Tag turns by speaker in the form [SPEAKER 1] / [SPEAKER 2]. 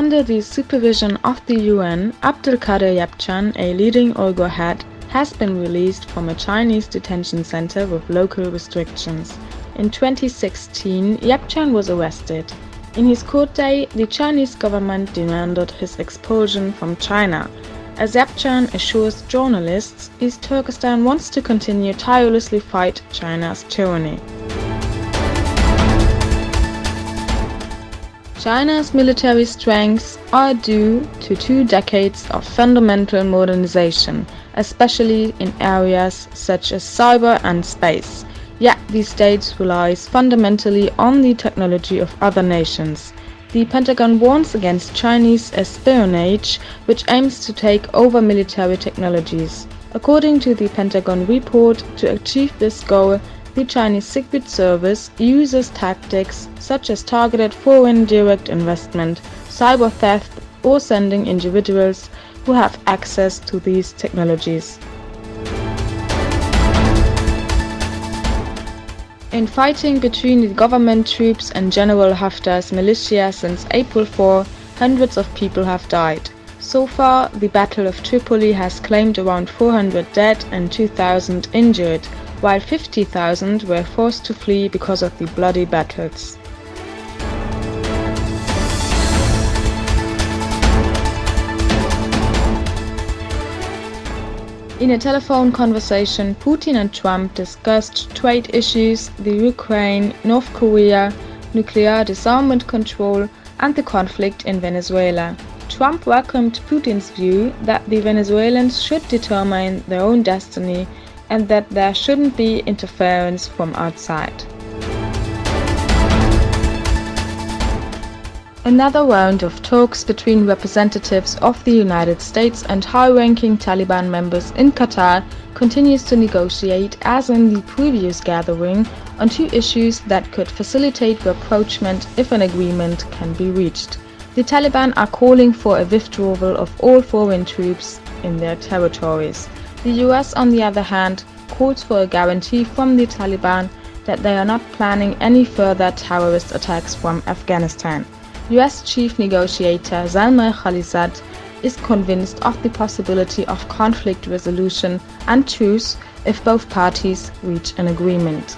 [SPEAKER 1] Under the supervision of the UN, Abdulkader Yapcan, a leading Uyghur head, has been released from a Chinese detention center with local restrictions. In 2016, Yapcan was arrested. In his court day, the Chinese government demanded his expulsion from China. As Yapcan assures journalists, East Turkestan wants to continue tirelessly fight China's tyranny. China's military strengths are due to 2 decades of fundamental modernization, especially in areas such as cyber and space. Yet these states relies fundamentally on the technology of other nations. The Pentagon warns against Chinese espionage, which aims to take over military technologies. According to the Pentagon report, to achieve this goal, the Chinese Secret Service uses tactics such as targeted foreign direct investment, cyber theft, or sending individuals who have access to these technologies. In fighting between the government troops and General Haftar's militia since April 4, hundreds of people have died. So far, the Battle of Tripoli has claimed around 400 dead and 2,000 injured, while 50,000 were forced to flee because of the bloody battles. In a telephone conversation, Putin and Trump discussed trade issues, the Ukraine, North Korea, nuclear disarmament control, and the conflict in Venezuela. Trump welcomed Putin's view that the Venezuelans should determine their own destiny and that there shouldn't be interference from outside. Another round of talks between representatives of the United States and high-ranking Taliban members in Qatar continues to negotiate, as in the previous gathering, on 2 issues that could facilitate rapprochement if an agreement can be reached. The Taliban are calling for a withdrawal of all foreign troops in their territories. The US, on the other hand, calls for a guarantee from the Taliban that they are not planning any further terrorist attacks from Afghanistan. US Chief Negotiator Zalmay Khalilzad is convinced of the possibility of conflict resolution and truce if both parties reach an agreement.